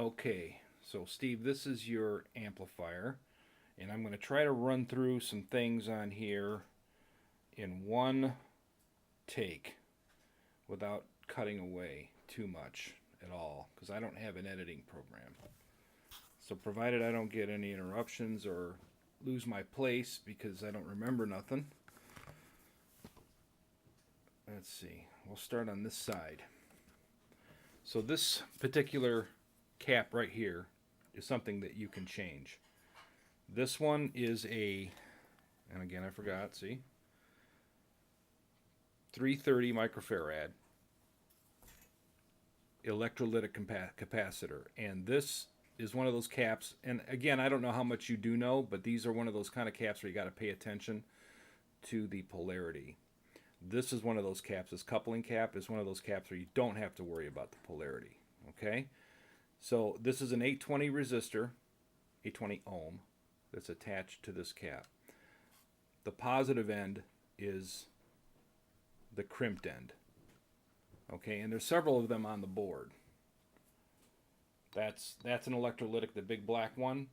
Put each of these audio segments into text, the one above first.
Okay, so Steve, this is your amplifier, and I'm going to try to run through some things on here in one take without cutting away too much at all, because I don't have an editing program. So provided I don't get any interruptions or lose my place because I don't remember nothing. Let's see, we'll start on this side. So this particular cap right here is something that you can change. This one is and again I forgot, see, 330 microfarad electrolytic capacitor. And this is one of those caps, and again, I don't know how much you do know, but these are one of those kind of caps where you got to pay attention to the polarity. This is one of those caps. This coupling cap is one of those caps where you don't have to worry about the polarity. Okay? So this is an 820 resistor, 820 ohm, that's attached to this cap. The positive end is the crimped end. Okay, and there's several of them on the board. That's an electrolytic, the big black one.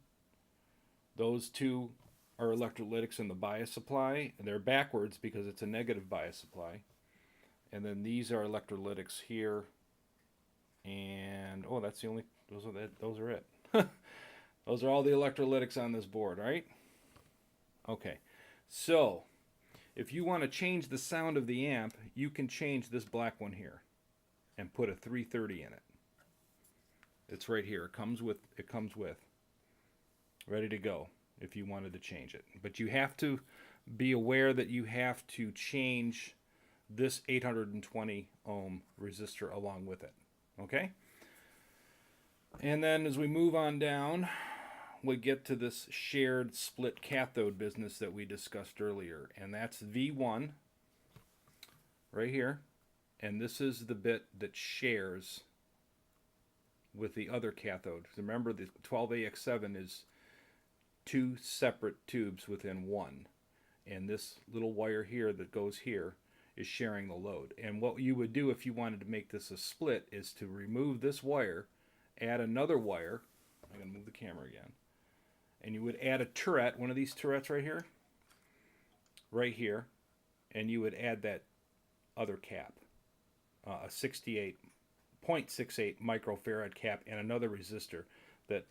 Those two are electrolytics in the bias supply, and they're backwards because it's a negative bias supply. And then these are electrolytics here, and oh, that's the only those are it. Those are all the electrolytics on this board, right? Okay, so if you want to change the sound of the amp, you can change this black one here and put a 330 in it. It's right here. It comes with ready to go if you wanted to change it. But you have to be aware that you have to change this 820 ohm resistor along with it. Okay? And then as we move on down, we get to this shared split cathode business that we discussed earlier. And that's V1 right here. And this is the bit that shares with the other cathode. Remember, the 12AX7 is two separate tubes within one. And this little wire here that goes here is sharing the load. And what you would do if you wanted to make this a split is to remove this wire, add another wire. I'm going to move the camera again. And you would add a turret, one of these turrets right here, and you would add that other cap, a 68.68 microfarad cap, and another resistor that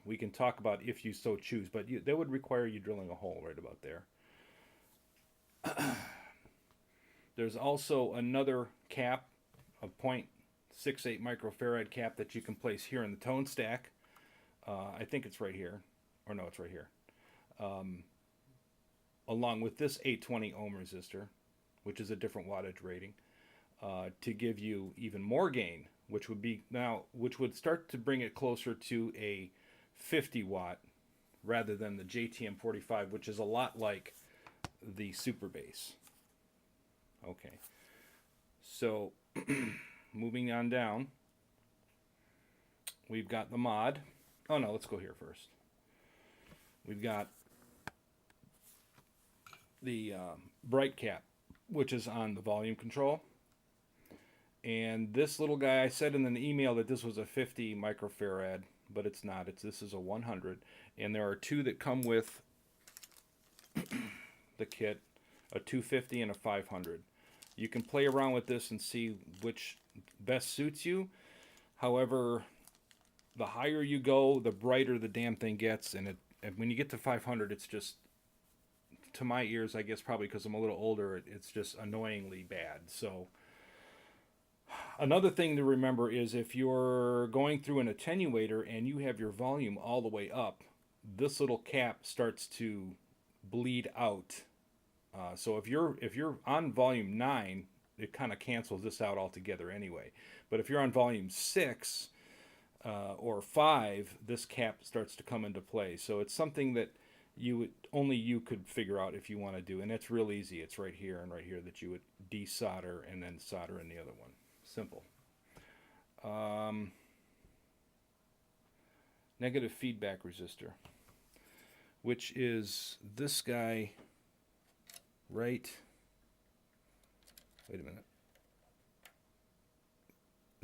we can talk about if you so choose, but that would require you drilling a hole right about there. There's also another cap, a 0.68 microfarad cap that you can place here in the tone stack. I think it's right here, or no, it's right here. Along with this 820 ohm resistor, which is a different wattage rating, to give you even more gain, which would start to bring it closer to a 50 watt rather than the JTM45, which is a lot like the super bass. Okay, so moving on down, we've got the mod. Oh no, let's go here first. We've got the bright cap, which is on the volume control. And this little guy, I said in an email that this was a 50 microfarad, but it's not. This is a 100. And there are two that come with the kit, a 250 and a 500. You can play around with this and see which best suits you. However, the higher you go, the brighter the damn thing gets. And when you get to 500, it's just, to my ears, I guess probably because I'm a little older, it's just annoyingly bad. So another thing to remember is if you're going through an attenuator and you have your volume all the way up, this little cap starts to bleed out. So if you're on volume 9, it kind of cancels this out altogether anyway. But if you're on volume 6 or 5, this cap starts to come into play. So it's something that only you could figure out if you want to do, and it's real easy. It's right here and right here that you would desolder and then solder in the other one. Simple. Negative feedback resistor, which is this guy right. Wait a minute.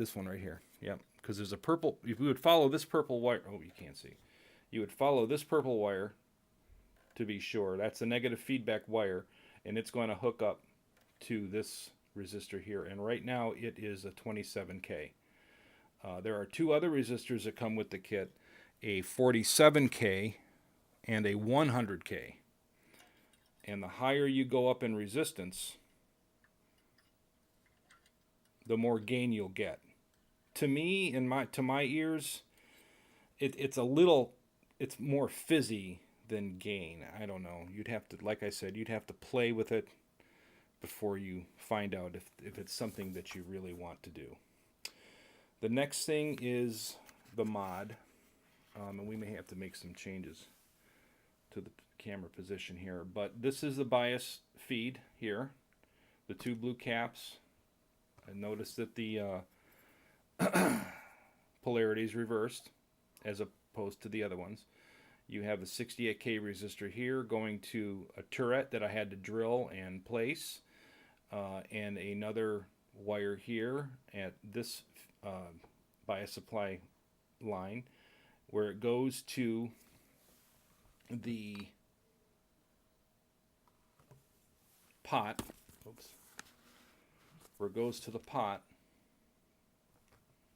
This one right here. Yep. Because there's a purple. If we would follow this purple wire. Oh, you can't see. You would follow this purple wire to be sure. That's a negative feedback wire. And it's going to hook up to this resistor here. And right now it is a 27K. There are two other resistors that come with the kit. A 47K and a 100K. And the higher you go up in resistance, the more gain you'll get. To me, to my ears, it's more fizzy than gain. I don't know. You'd have to, like I said, you'd have to play with it before you find out if it's something that you really want to do. The next thing is the mod, and we may have to make some changes to the camera position here, but this is the bias feed here, the two blue caps. I noticed that the polarity is reversed as opposed to the other ones. You have a 68K resistor here going to a turret that I had to drill and place, and another wire here at this bias supply line where it goes to the pot. Oops. Where it goes to the pot.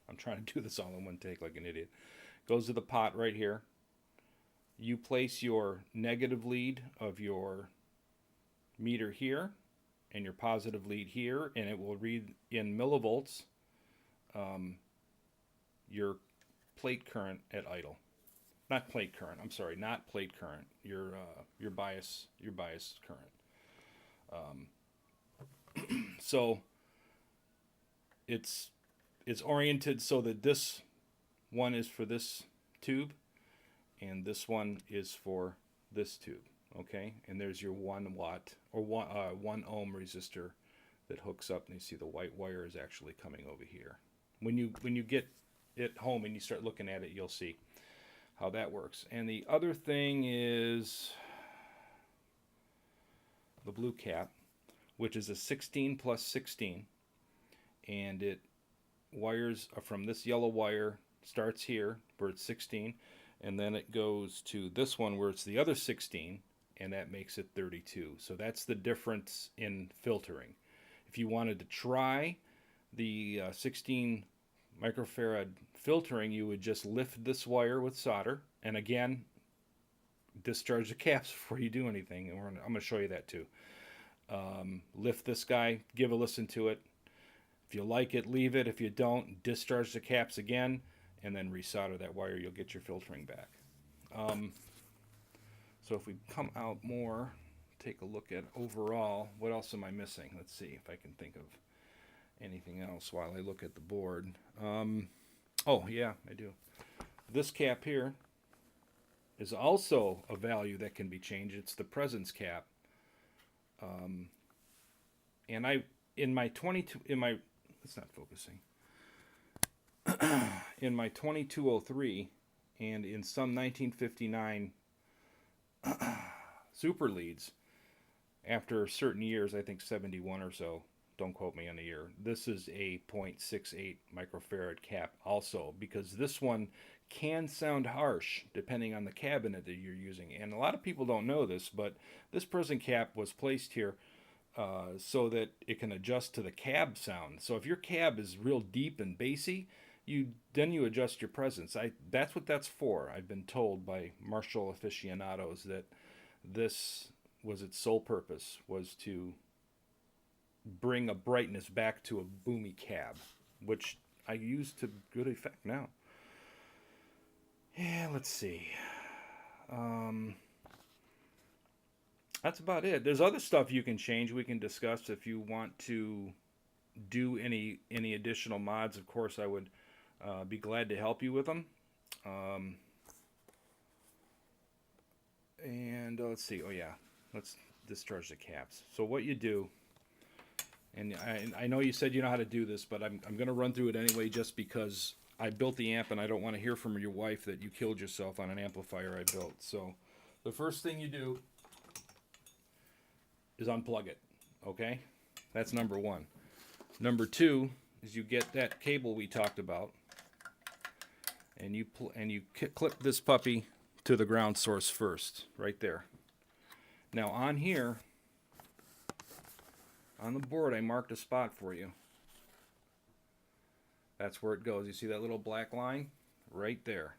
I'm trying to do this all in one take like an idiot. Goes to the pot right here. You place your negative lead of your meter here and your positive lead here, and it will read in millivolts your plate current at idle. Not plate current. I'm sorry, not plate current. Your bias current. So it's oriented so that this one is for this tube and this one is for this tube. Okay, and there's your 1 watt or 1 ohm resistor that hooks up, and you see the white wire is actually coming over here. When you get it home and you start looking at it, you'll see how that works. And the other thing is the blue cap, which is a 16 plus 16, and it wires from this yellow wire, starts here where it's 16, and then it goes to this one where it's the other 16, and that makes it 32. So that's the difference in filtering. If you wanted to try the 16 microfarad filtering, you would just lift this wire with solder, and again, discharge the caps before you do anything, and I'm going to show you that too. Lift this guy, give a listen to it. If you like it, leave it. If you don't, discharge the caps again, and then resolder that wire. You'll get your filtering back. So if we come out more, take a look at overall, what else am I missing? Let's see if I can think of anything else while I look at the board. Oh, yeah, I do. This cap here is also a value that can be changed. It's the presence cap. And in my 22, it's not focusing. In my 2203 and in some 1959 super leads, after certain years, I think 71 or so, don't quote me on the year, this is a 0.68 microfarad cap also, because this one can sound harsh depending on the cabinet that you're using. And a lot of people don't know this, but this present cap was placed here so that it can adjust to the cab sound. So if your cab is real deep and bassy, then you adjust your presence. That's what that's for. I've been told by Marshall aficionados that this was its sole purpose, was to bring a brightness back to a boomy cab, which I use to good effect now. Yeah, let's see. That's about it. There's other stuff you can change. We can discuss if you want to do any additional mods. Of course, I would be glad to help you with them. And let's see. Oh yeah, let's discharge the caps. So what you do, and I know you said you know how to do this, but I'm going to run through it anyway, just because I built the amp and I don't want to hear from your wife that you killed yourself on an amplifier I built. So the first thing you do is unplug it. Okay, that's number one. Number two is you get that cable we talked about, and you clip this puppy to the ground source first, right there. Now on here, on the board, I marked a spot for you. That's where it goes. You see that little black line? Right there.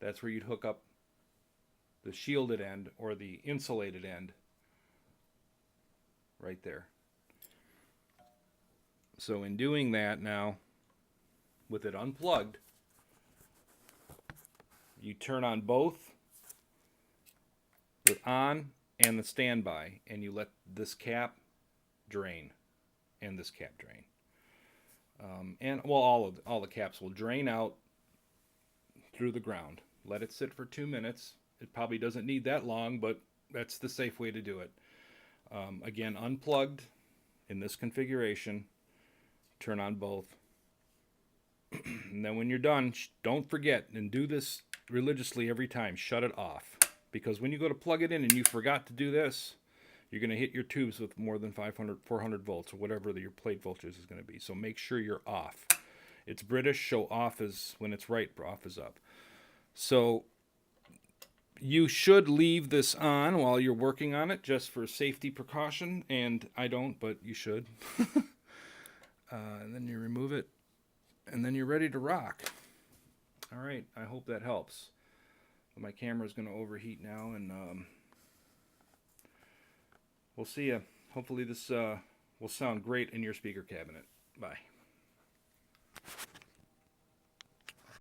That's where you'd hook up the shielded end or the insulated end. Right there. So in doing that now, with it unplugged, you turn on both the on and the standby, and you let this cap drain and this cap drain. And well, all the caps will drain out through the ground. Let it sit for 2 minutes. It probably doesn't need that long, but that's the safe way to do it. Again, unplugged in this configuration. Turn on both. And then when you're done, don't forget, and do this religiously every time, shut it off. Because when you go to plug it in and you forgot to do this, you're going to hit your tubes with more than 500, 400 volts, or whatever your plate voltage is going to be. So make sure you're off. It's British, so off is when it's right, off is up. So you should leave this on while you're working on it, just for safety precaution. And I don't, but you should. And then you remove it, and then you're ready to rock. All right, I hope that helps. My camera's going to overheat now, and we'll see you. Hopefully this will sound great in your speaker cabinet. Bye.